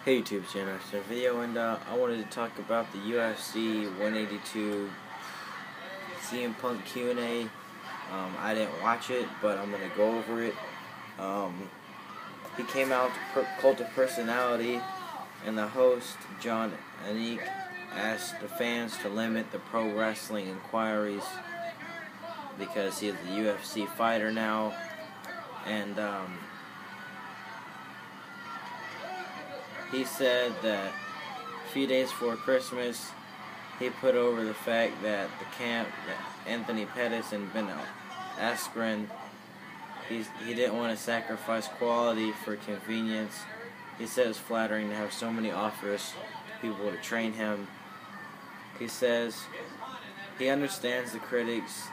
Hey YouTube channel, it's a video, and I wanted to talk about the UFC 182 CM Punk Q&A. I didn't watch it, but I'm going to go over it. He came out to Cult of Personality, and the host, John Anik, asked the fans to limit the pro wrestling inquiries because he is a UFC fighter now, and he said that a few days before Christmas, he put over the fact that the camp, that Anthony Pettis and Ben Askren, he didn't want to sacrifice quality for convenience. He said it's flattering to have so many offers to people to train him. He says he understands the critics,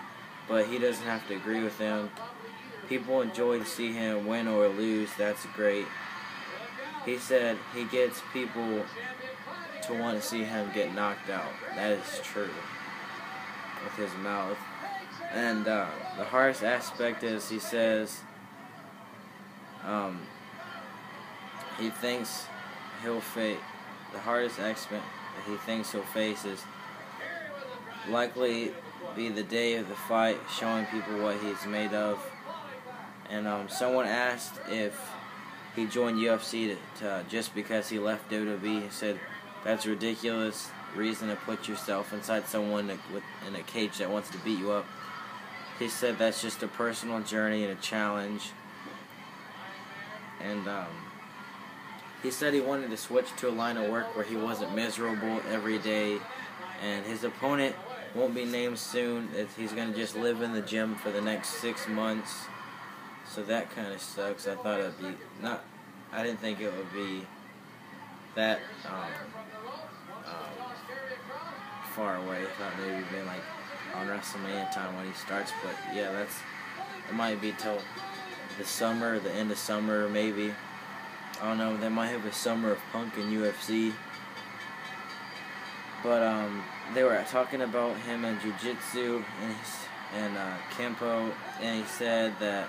but he doesn't have to agree with them. People enjoy to see him win or lose, that's great. He said he gets people to want to see him get knocked out. That is true. With his mouth. And the hardest aspect is, he says, he thinks he'll face, the hardest aspect that he thinks he'll face is likely be the day of the fight, showing people what he's made of. And someone asked if he joined UFC to just because he left WWE. He said that's ridiculous reason to put yourself inside someone in a cage that wants to beat you up. He said that's just a personal journey and a challenge. And he said he wanted to switch to a line of work where he wasn't miserable every day. And his opponent won't be named soon. He's going to just live in the gym for the next 6 months. So that kind of sucks. I thought it'd be I didn't think it would be that far away. I thought maybe it'd be like on WrestleMania time when he starts. But yeah, it might be till the summer, the end of summer, maybe. I don't know. They might have a summer of Punk in UFC. But they were talking about him in Jiu-Jitsu and Kempo, and he said that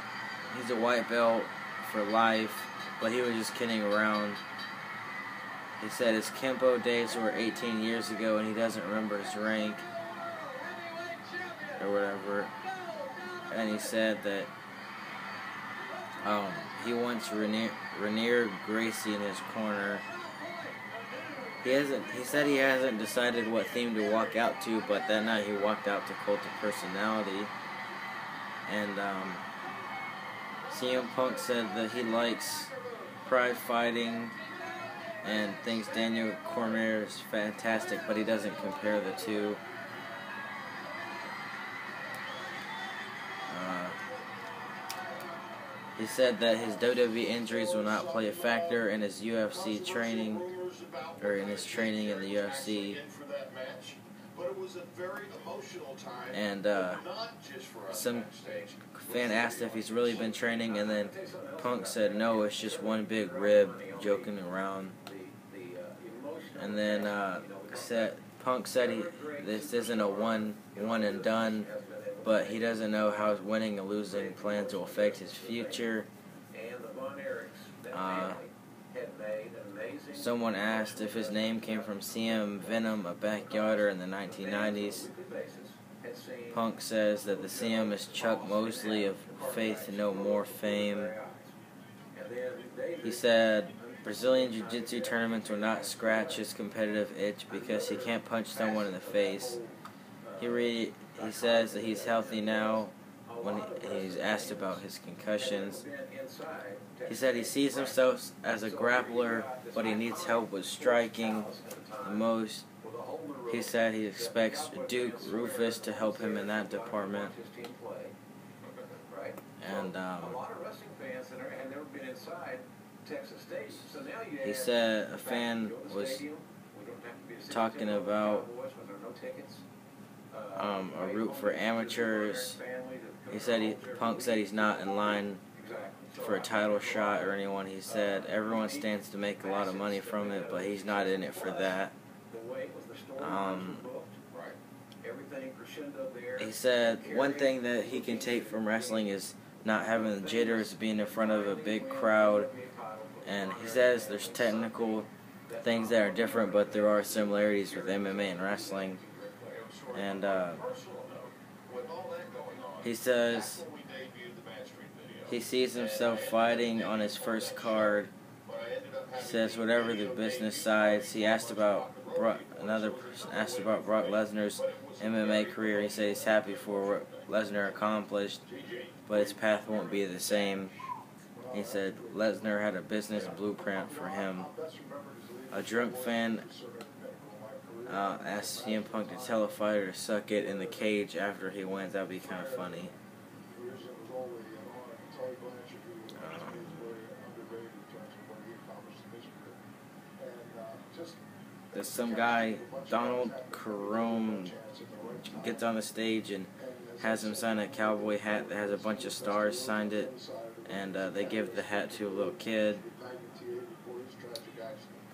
he's a white belt for life, but he was just kidding around. He said his Kempo days were 18 years ago and he doesn't remember his rank or whatever. And he said that he wants Rainier Gracie in his corner. He said he hasn't decided what theme to walk out to, but that night he walked out to Cult of Personality. And CM Punk said that he likes pride fighting and thinks Daniel Cormier is fantastic, but he doesn't compare the two. He said that his WWE injuries will not play a factor in his UFC training, or in his training in the UFC. And some fan asked if he's really been training, and then Punk said no, it's just one big rib, joking around. And then Punk said this isn't a one and done, but he doesn't know how his winning and losing plans will affect his future. Someone asked if his name came from CM Venom, a backyarder in the 1990s. Punk says that the CM is Chuck Mosley of Faith No More fame. He said Brazilian Jiu-Jitsu tournaments will not scratch his competitive itch because he can't punch someone in the face. He says that he's healthy now when he's asked about his concussions. He said he sees himself as a grappler, but he needs help with striking the most. He said he expects Duke Rufus to help him in that department. And he said a fan was talking about a route for amateurs. He said Punk said he's not in line for a title shot or anyone. He said everyone stands to make a lot of money from it, but he's not in it for that. He said one thing that he can take from wrestling is not having the jitters, being in front of a big crowd. And he says there's technical things that are different, but there are similarities with MMA and wrestling. And he says he sees himself fighting on his first card. He says whatever the business sides. He asked about another person asked about Brock Lesnar's MMA career. He said he's happy for what Lesnar accomplished, but his path won't be the same. He said Lesnar had a business blueprint for him. A drunk fan asked CM Punk to tell a fighter to suck it in the cage after he wins. That would be kind of funny. There's some guy, Donald Carone, gets on the stage and has him sign a cowboy hat that has a bunch of stars signed it, and they give the hat to a little kid.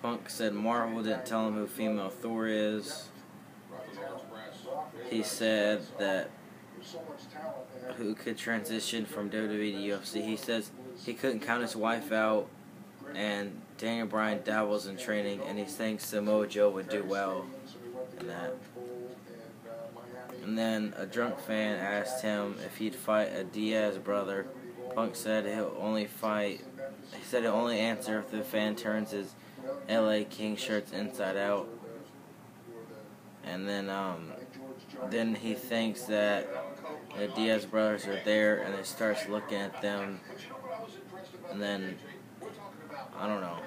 Punk said Marvel didn't tell him who female Thor is. He said that who could transition from WWE to UFC. He says he couldn't count his wife out, and Daniel Bryan dabbles in training, and he thinks Samoa Joe would do well in that. And then a drunk fan asked him if he'd fight a Diaz brother. Punk said he'll only answer if the fan turns his LA King shirts inside out. And then he thinks that the Diaz brothers are there, and he starts looking at them, and then I don't know.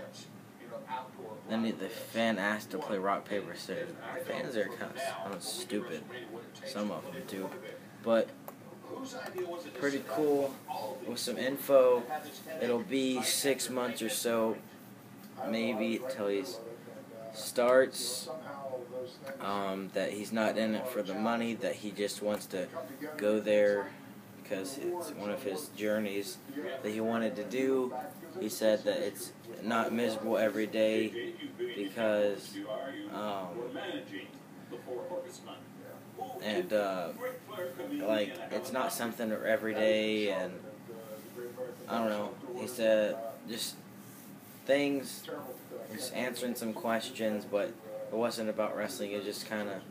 Then the fan asked to play rock, paper, scissors. Fans are kind of stupid. Some of them too. But pretty cool with some info. It'll be 6 months or so, maybe, till he starts. That he's not in it for the money, that he just wants to go there because it's one of his journeys that he wanted to do. He said that it's not miserable every day because like it's not something every day, and I don't know. He said just things, just answering some questions, but it wasn't about wrestling. It just kind of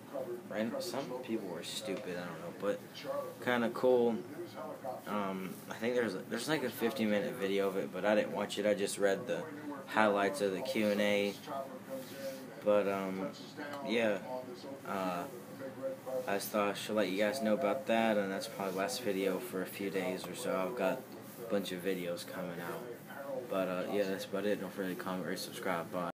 random. Some people were stupid. I don't know, but kind of cool. I think there's like a 50-minute video of it, but I didn't watch it. I just read the highlights of the Q&A. But yeah, I just thought I should let you guys know about that, and that's probably the last video for a few days or so. I've got a bunch of videos coming out. But yeah, that's about it. Don't forget to comment, rate, subscribe. Bye.